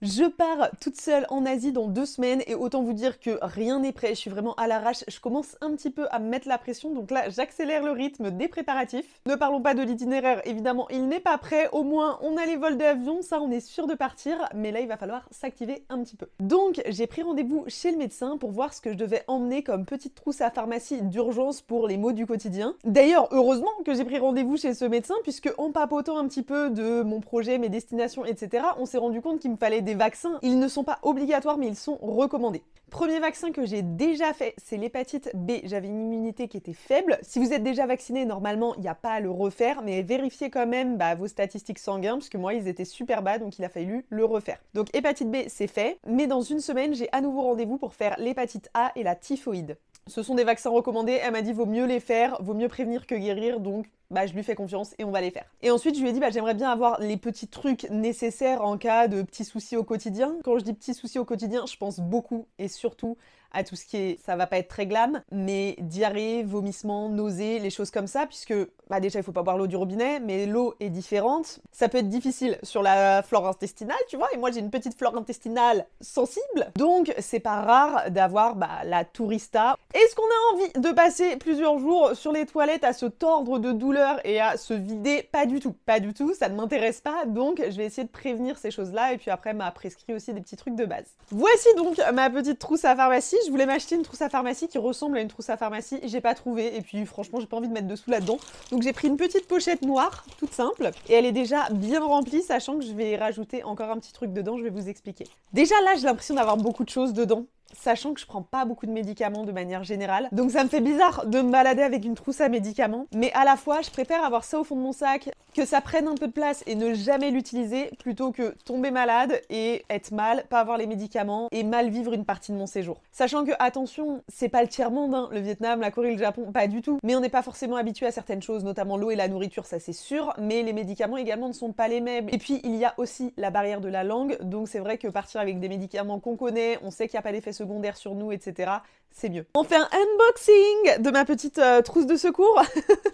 Je pars toute seule en Asie dans 2 semaines et autant vous dire que rien n'est prêt, je suis vraiment à l'arrache, je commence un petit peu à me mettre la pression, donc là j'accélère le rythme des préparatifs. Ne parlons pas de l'itinéraire, évidemment il n'est pas prêt, au moins on a les vols d'avion, ça on est sûr de partir, mais là il va falloir s'activer un petit peu. Donc j'ai pris rendez-vous chez le médecin pour voir ce que je devais emmener comme petite trousse à pharmacie d'urgence pour les maux du quotidien. D'ailleurs heureusement que j'ai pris rendez-vous chez ce médecin puisque en papotant un petit peu de mon projet, mes destinations, etc., on s'est rendu compte qu'il me fallait des vaccins. Ils ne sont pas obligatoires, mais ils sont recommandés. Premier vaccin que j'ai déjà fait, c'est l'hépatite B. J'avais une immunité qui était faible. Si vous êtes déjà vacciné, normalement, il n'y a pas à le refaire, mais vérifiez quand même vos statistiques sanguines, parce que moi, ils étaient super bas, donc il a fallu le refaire. Donc hépatite B, c'est fait, mais dans une semaine, j'ai à nouveau rendez-vous pour faire l'hépatite A et la typhoïde. Ce sont des vaccins recommandés, elle m'a dit vaut mieux les faire, vaut mieux prévenir que guérir, donc je lui fais confiance et on va les faire. Et ensuite, je lui ai dit, j'aimerais bien avoir les petits trucs nécessaires en cas de petits soucis au quotidien. Quand je dis petits soucis au quotidien, je pense beaucoup et surtout à tout ce qui est, ça va pas être très glam, mais diarrhée, vomissements, nausées, les choses comme ça, puisque déjà il faut pas boire l'eau du robinet, mais l'eau est différente. Ça peut être difficile sur la flore intestinale, tu vois, et moi j'ai une petite flore intestinale sensible, donc c'est pas rare d'avoir la tourista. Est-ce qu'on a envie de passer plusieurs jours sur les toilettes à se tordre de douleur et à se vider? Pas du tout, pas du tout, ça ne m'intéresse pas, donc je vais essayer de prévenir ces choses-là, et puis après m'a prescrit aussi des petits trucs de base. Voici donc ma petite trousse à pharmacie. Je voulais m'acheter une trousse à pharmacie qui ressemble à une trousse à pharmacie, j'ai pas trouvé, et puis franchement j'ai pas envie de mettre dessous là-dedans, donc j'ai pris une petite pochette noire, toute simple, et elle est déjà bien remplie, sachant que je vais rajouter encore un petit truc dedans, je vais vous expliquer. Déjà là j'ai l'impression d'avoir beaucoup de choses dedans, sachant que je prends pas beaucoup de médicaments de manière générale. Donc ça me fait bizarre de me balader avec une trousse à médicaments, mais à la fois je préfère avoir ça au fond de mon sac, que ça prenne un peu de place et ne jamais l'utiliser, plutôt que tomber malade et être mal, pas avoir les médicaments et mal vivre une partie de mon séjour. Sachant que, attention, c'est pas le tiers-monde, hein, le Vietnam, la Corée, le Japon, pas du tout, mais on n'est pas forcément habitué à certaines choses, notamment l'eau et la nourriture, ça c'est sûr, mais les médicaments également ne sont pas les mêmes. Et puis il y a aussi la barrière de la langue, donc c'est vrai que partir avec des médicaments qu'on connaît, on sait qu'il n'y a pas d'effet secondaire sur nous, etc., c'est mieux. On fait un unboxing de ma petite trousse de secours.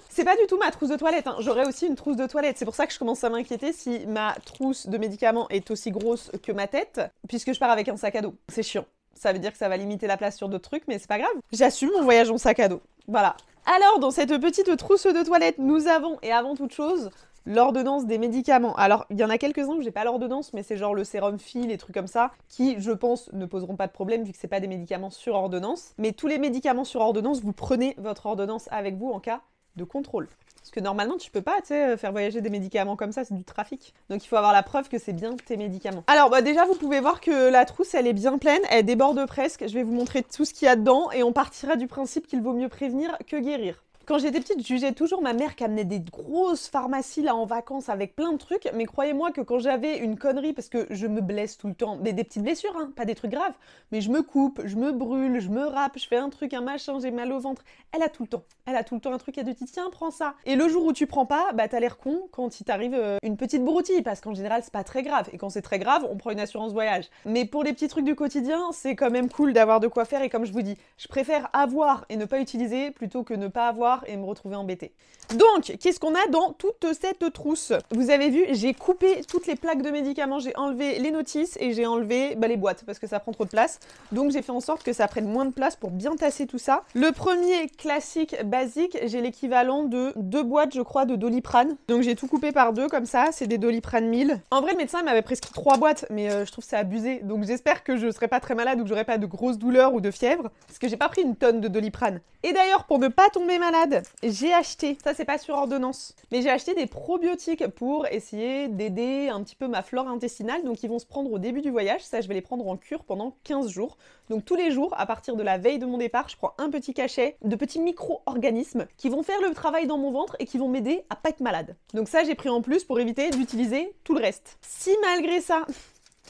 C'est pas du tout ma trousse de toilette, hein. J'aurais aussi une trousse de toilette. C'est pour ça que je commence à m'inquiéter si ma trousse de médicaments est aussi grosse que ma tête, puisque je pars avec un sac à dos. C'est chiant. Ça veut dire que ça va limiter la place sur d'autres trucs, mais c'est pas grave. J'assume mon voyage en sac à dos. Voilà. Alors, dans cette petite trousse de toilette, nous avons, et avant toute chose, l'ordonnance des médicaments. Alors, il y en a quelques-uns où j'ai pas l'ordonnance, mais c'est genre le sérum Phi, les trucs comme ça, qui, je pense, ne poseront pas de problème vu que c'est pas des médicaments sur ordonnance. Mais tous les médicaments sur ordonnance, vous prenez votre ordonnance avec vous en cas de contrôle. Parce que normalement, tu peux pas, faire voyager des médicaments comme ça, c'est du trafic. Donc il faut avoir la preuve que c'est bien tes médicaments. Alors déjà, vous pouvez voir que la trousse, elle est bien pleine, elle déborde presque. Je vais vous montrer tout ce qu'il y a dedans et on partira du principe qu'il vaut mieux prévenir que guérir. Quand j'étais petite, je jugeais toujours ma mère qui amenait des grosses pharmacies là en vacances avec plein de trucs, mais croyez-moi que quand j'avais une connerie, parce que je me blesse tout le temps, mais des petites blessures, hein, pas des trucs graves, mais je me coupe, je me brûle, je me râpe, je fais un truc, un machin, j'ai mal au ventre, elle a tout le temps un truc à te dire, tiens, prends ça. Et le jour où tu prends pas, t'as l'air con quand il t'arrive une petite broutille, parce qu'en général c'est pas très grave, et quand c'est très grave, on prend une assurance voyage. Mais pour les petits trucs du quotidien, c'est quand même cool d'avoir de quoi faire, et comme je vous dis, je préfère avoir et ne pas utiliser plutôt que ne pas avoir et me retrouver embêtée. Donc, qu'est-ce qu'on a dans toute cette trousse? Vous avez vu, j'ai coupé toutes les plaques de médicaments, j'ai enlevé les notices et j'ai enlevé les boîtes parce que ça prend trop de place. Donc j'ai fait en sorte que ça prenne moins de place pour bien tasser tout ça. Le premier classique basique, j'ai l'équivalent de 2 boîtes, je crois, de Doliprane. Donc j'ai tout coupé par 2 comme ça, c'est des Doliprane 1000. En vrai, le médecin m'avait prescrit 3 boîtes, mais je trouve ça abusé. Donc j'espère que je serai pas très malade ou que j'aurai pas de grosses douleurs ou de fièvre, parce que j'ai pas pris une tonne de Doliprane. Et d'ailleurs, pour ne pas tomber malade, j'ai acheté, ça c'est pas sur ordonnance, mais j'ai acheté des probiotiques pour essayer d'aider un petit peu ma flore intestinale, donc ils vont se prendre au début du voyage, ça je vais les prendre en cure pendant 15 jours. Donc tous les jours, à partir de la veille de mon départ, je prends un petit cachet de petits micro-organismes qui vont faire le travail dans mon ventre et qui vont m'aider à pas être malade. Donc ça j'ai pris en plus pour éviter d'utiliser tout le reste. Si malgré ça,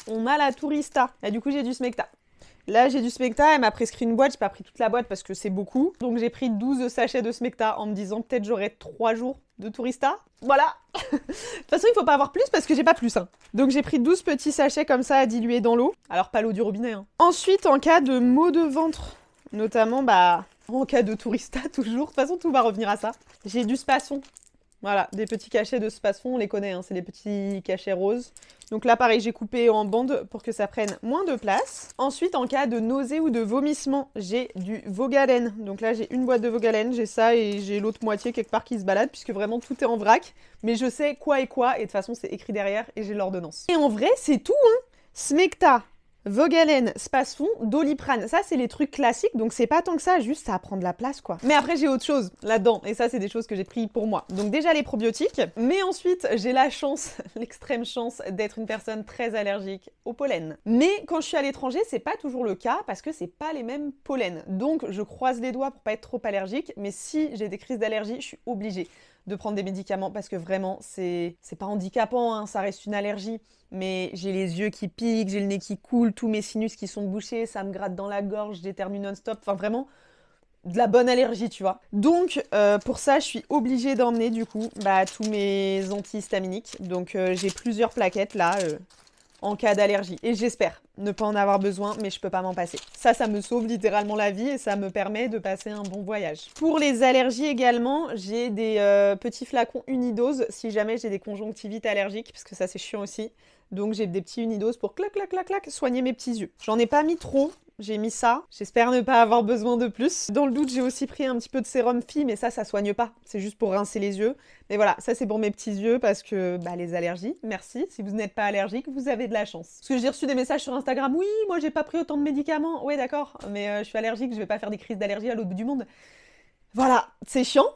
on a la tourista, là du coup j'ai du smecta. Là, j'ai du Smecta, elle m'a prescrit une boîte, j'ai pas pris toute la boîte parce que c'est beaucoup. Donc j'ai pris 12 sachets de Smecta en me disant peut-être j'aurai 3 jours de tourista. Voilà. De toute façon, il faut pas avoir plus parce que j'ai pas plus. Hein. Donc j'ai pris 12 petits sachets comme ça à diluer dans l'eau. Alors pas l'eau du robinet. Hein. Ensuite, en cas de maux de ventre, notamment en cas de tourista toujours, de toute façon tout va revenir à ça. J'ai du Spasson. Voilà, des petits cachets de Spasfon, on les connaît, hein, c'est les petits cachets roses. Donc là, pareil, j'ai coupé en bandes pour que ça prenne moins de place. Ensuite, en cas de nausée ou de vomissement, j'ai du Vogalen. Donc là, j'ai une boîte de Vogalen, j'ai ça et j'ai l'autre moitié quelque part qui se balade, puisque vraiment tout est en vrac. Mais je sais quoi et quoi, et de toute façon, c'est écrit derrière et j'ai l'ordonnance. Et en vrai, c'est tout, hein. Smecta, Vogalen, Spasfon, Doliprane. Ça, c'est les trucs classiques, donc c'est pas tant que ça, juste ça prend de la place, quoi. Mais après, j'ai autre chose là-dedans, et ça, c'est des choses que j'ai pris pour moi. Donc déjà, les probiotiques, mais ensuite, j'ai la chance, l'extrême chance, d'être une personne très allergique au pollen. Mais quand je suis à l'étranger, c'est pas toujours le cas, parce que c'est pas les mêmes pollens. Donc, je croise les doigts pour pas être trop allergique, mais si j'ai des crises d'allergie, je suis obligée de prendre des médicaments, parce que vraiment, c'est pas handicapant, hein, ça reste une allergie. Mais j'ai les yeux qui piquent, j'ai le nez qui coule, tous mes sinus qui sont bouchés, ça me gratte dans la gorge, j'éternue non-stop. Enfin, vraiment, de la bonne allergie, tu vois. Donc, pour ça, je suis obligée d'emmener, du coup, tous mes antihistaminiques. Donc, j'ai plusieurs plaquettes, là, en cas d'allergie. Et j'espère ne pas en avoir besoin, mais je peux pas m'en passer. Ça me sauve littéralement la vie et ça me permet de passer un bon voyage. Pour les allergies également, j'ai des petits flacons unidoses si jamais j'ai des conjonctivites allergiques, parce que ça, c'est chiant aussi. Donc j'ai des petits unidoses pour clac, clac, clac, clac, soigner mes petits yeux. J'en ai pas mis trop, j'ai mis ça. J'espère ne pas avoir besoin de plus. Dans le doute, j'ai aussi pris un petit peu de sérum Phi, mais ça soigne pas. C'est juste pour rincer les yeux. Mais voilà, ça c'est pour mes petits yeux parce que les allergies, merci. Si vous n'êtes pas allergique, vous avez de la chance. Parce que j'ai reçu des messages sur Instagram, oui, moi j'ai pas pris autant de médicaments. Ouais, d'accord, mais je suis allergique, je vais pas faire des crises d'allergie à l'autre bout du monde. Voilà, c'est chiant,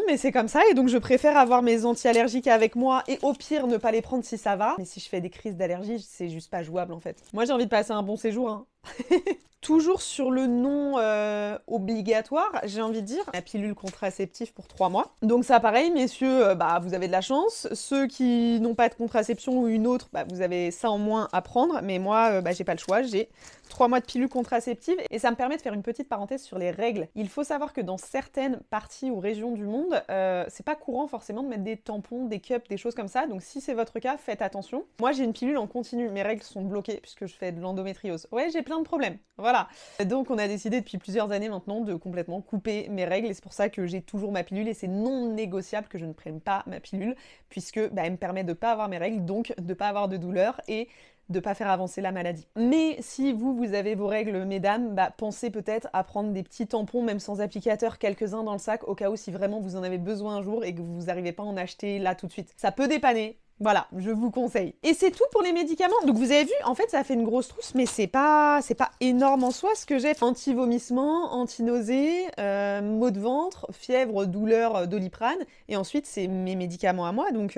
mais c'est comme ça. Et donc, je préfère avoir mes anti-allergiques avec moi et au pire, ne pas les prendre si ça va. Mais si je fais des crises d'allergie, c'est juste pas jouable en fait. Moi, j'ai envie de passer un bon séjour, hein. Toujours sur le non obligatoire, j'ai envie de dire, la pilule contraceptive pour 3 mois. Donc ça pareil, messieurs, vous avez de la chance. Ceux qui n'ont pas de contraception ou une autre, vous avez ça en moins à prendre. Mais moi, j'ai pas le choix, j'ai 3 mois de pilule contraceptive. Et ça me permet de faire une petite parenthèse sur les règles. Il faut savoir que dans certaines parties ou régions du monde, c'est pas courant forcément de mettre des tampons, des cups, des choses comme ça. Donc si c'est votre cas, faites attention. Moi, j'ai une pilule en continu. Mes règles sont bloquées puisque je fais de l'endométriose. Ouais, j'ai plein de problèmes. Voilà. Donc on a décidé depuis plusieurs années maintenant de complètement couper mes règles et c'est pour ça que j'ai toujours ma pilule et c'est non négociable que je ne prenne pas ma pilule puisque elle me permet de pas avoir mes règles, donc de pas avoir de douleur et de pas faire avancer la maladie. Mais si vous avez vos règles, mesdames, pensez peut-être à prendre des petits tampons, même sans applicateur, quelques-uns dans le sac, au cas où si vraiment vous en avez besoin un jour et que vous n'arrivez pas à en acheter là tout de suite. Ça peut dépanner. Voilà, je vous conseille. Et c'est tout pour les médicaments. Donc vous avez vu, en fait, ça fait une grosse trousse, mais c'est pas énorme en soi ce que j'ai. Anti-vomissement, anti-nausée, maux de ventre, fièvre, douleur, Doliprane. Et ensuite, c'est mes médicaments à moi, donc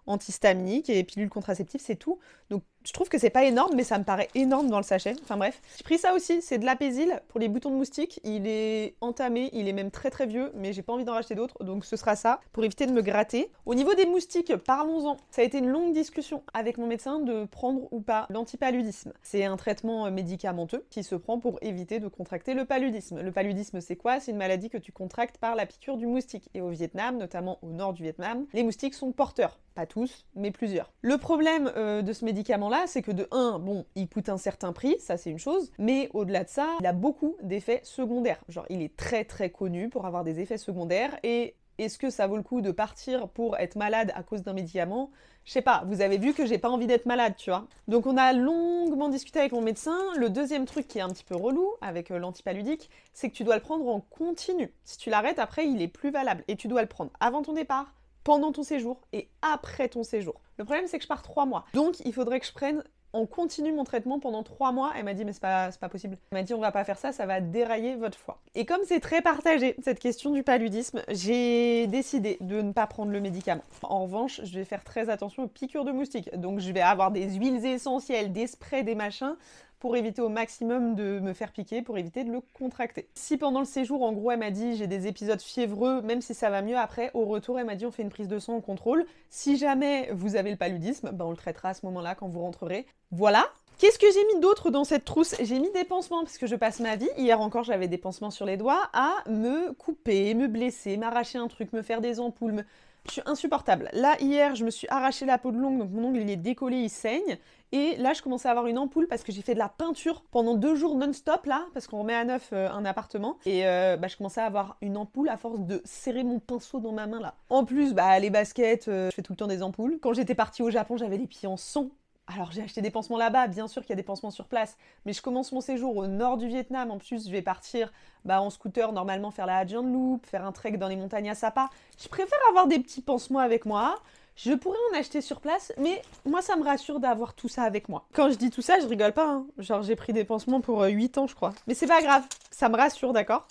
antihistaminique et pilule contraceptive, c'est tout. Donc je trouve que c'est pas énorme, mais ça me paraît énorme dans le sachet. Enfin bref. J'ai pris ça aussi, c'est de l'Apésil pour les boutons de moustique. Il est entamé, il est même très très vieux, mais j'ai pas envie d'en racheter d'autres, donc ce sera ça, pour éviter de me gratter. Au niveau des moustiques, parlons-en. Ça a été une longue discussion avec mon médecin de prendre ou pas l'antipaludisme. C'est un traitement médicamenteux qui se prend pour éviter de contracter le paludisme. Le paludisme, c'est quoi? C'est une maladie que tu contractes par la piqûre du moustique. Et au Vietnam, notamment au nord du Vietnam, les moustiques sont porteurs. Pas tous, mais plusieurs. Le problème de ce médicament-là, c'est que de 1, bon, il coûte un certain prix, ça c'est une chose, mais au-delà de ça, il a beaucoup d'effets secondaires. Genre, il est très très connu pour avoir des effets secondaires, et est-ce que ça vaut le coup de partir pour être malade à cause d'un médicament? Je sais pas, vous avez vu que j'ai pas envie d'être malade, tu vois. Donc on a longuement discuté avec mon médecin. Le deuxième truc qui est un petit peu relou avec l'antipaludique, c'est que tu dois le prendre en continu. Si tu l'arrêtes, après, il est plus valable, et tu dois le prendre avant ton départ, pendant ton séjour et après ton séjour. Le problème, c'est que je pars 3 mois. Donc, il faudrait que je prenne en continu mon traitement pendant 3 mois. Elle m'a dit, mais c'est pas possible. Elle m'a dit, on va pas faire ça, ça va dérailler votre foie. Et comme c'est très partagé, cette question du paludisme, j'ai décidé de ne pas prendre le médicament. En revanche, je vais faire très attention aux piqûres de moustiques. Donc, je vais avoir des huiles essentielles, des sprays, des machins, pour éviter au maximum de me faire piquer, pour éviter de le contracter. Si pendant le séjour, en gros, elle m'a dit j'ai des épisodes fiévreux, même si ça va mieux après, au retour, elle m'a dit on fait une prise de sang, on contrôle. Si jamais vous avez le paludisme, on le traitera à ce moment-là quand vous rentrerez. Voilà. Qu'est-ce que j'ai mis d'autre dans cette trousse? J'ai mis des pansements, parce que je passe ma vie, hier encore j'avais des pansements sur les doigts, à me couper, me blesser, m'arracher un truc, me faire des ampoules, Je suis insupportable. Là, hier, je me suis arraché la peau de l'ongle, donc mon ongle, il est décollé, il saigne. Et là, je commençais à avoir une ampoule parce que j'ai fait de la peinture pendant 2 jours non-stop, là, parce qu'on remet à neuf un appartement. Et je commençais à avoir une ampoule à force de serrer mon pinceau dans ma main, là. En plus, les baskets, je fais tout le temps des ampoules. Quand j'étais partie au Japon, j'avais les pieds en sang. Alors j'ai acheté des pansements là-bas, bien sûr qu'il y a des pansements sur place, mais je commence mon séjour au nord du Vietnam, en plus je vais partir en scooter normalement faire la Hajian Loop, faire un trek dans les montagnes à Sapa. Je préfère avoir des petits pansements avec moi, je pourrais en acheter sur place, mais moi ça me rassure d'avoir tout ça avec moi. Quand je dis tout ça, je rigole pas, hein. Genre j'ai pris des pansements pour 8 ans je crois. Mais c'est pas grave, ça me rassure, d'accord?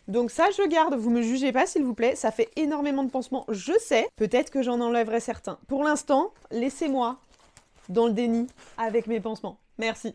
Donc ça, je garde, vous me jugez pas s'il vous plaît, ça fait énormément de pansements, je sais, peut-être que j'en enlèverai certains. Pour l'instant, laissez-moi dans le déni avec mes pansements. Merci.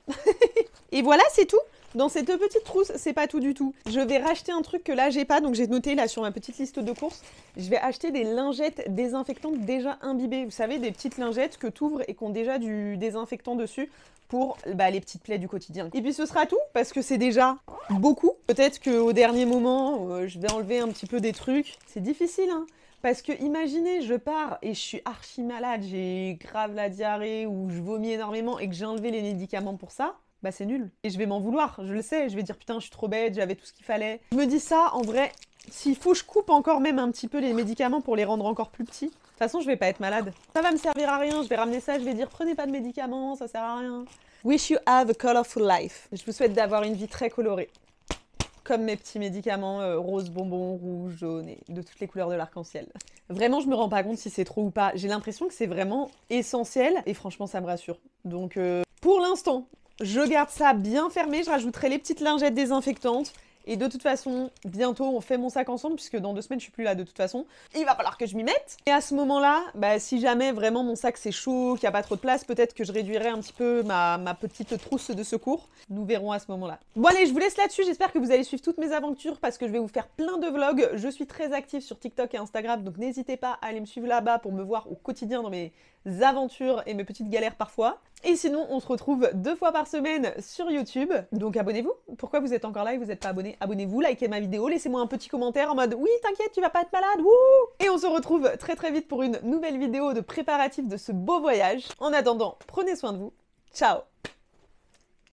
Et voilà, c'est tout. Dans cette petite trousse, c'est pas tout du tout. Je vais racheter un truc que là, j'ai pas, donc j'ai noté là sur ma petite liste de courses. Je vais acheter des lingettes désinfectantes déjà imbibées. Vous savez, des petites lingettes que tu ouvres et qui ont déjà du désinfectant dessus pour les petites plaies du quotidien. Et puis ce sera tout, parce que c'est déjà beaucoup. Peut-être qu'au dernier moment, je vais enlever un petit peu des trucs. C'est difficile, hein. Parce que imaginez, je pars et je suis archi malade, j'ai grave la diarrhée ou je vomis énormément et que j'ai enlevé les médicaments pour ça, c'est nul. Et je vais m'en vouloir, je le sais, je vais dire putain je suis trop bête, j'avais tout ce qu'il fallait. Je me dis ça, en vrai, s'il faut je coupe encore même un petit peu les médicaments pour les rendre encore plus petits. De toute façon je vais pas être malade. Ça va me servir à rien, je vais ramener ça, je vais dire prenez pas de médicaments, ça sert à rien. Wish you have a colorful life. Je vous souhaite d'avoir une vie très colorée. Comme mes petits médicaments rose, bonbon, rouge, jaune et de toutes les couleurs de l'arc-en-ciel. Vraiment, je me rends pas compte si c'est trop ou pas. J'ai l'impression que c'est vraiment essentiel et franchement, ça me rassure. Donc, pour l'instant, je garde ça bien fermé. Je rajouterai les petites lingettes désinfectantes. Et de toute façon, bientôt, on fait mon sac ensemble, puisque dans 2 semaines, je suis plus là de toute façon. Il va falloir que je m'y mette. Et à ce moment-là, si jamais vraiment mon sac c'est chaud, qu'il n'y a pas trop de place, peut-être que je réduirai un petit peu ma petite trousse de secours. Nous verrons à ce moment-là. Bon allez, je vous laisse là-dessus. J'espère que vous allez suivre toutes mes aventures, parce que je vais vous faire plein de vlogs. Je suis très active sur TikTok et Instagram, donc n'hésitez pas à aller me suivre là-bas pour me voir au quotidien dans mes aventures et mes petites galères parfois. Et sinon, on se retrouve 2 fois par semaine sur YouTube. Donc abonnez-vous. Pourquoi vous êtes encore là et vous n'êtes pas abonné? Abonnez-vous, likez ma vidéo, laissez-moi un petit commentaire en mode « Oui, t'inquiète, tu vas pas être malade, wouh !» Et on se retrouve très très vite pour une nouvelle vidéo de préparatif de ce beau voyage. En attendant, prenez soin de vous. Ciao!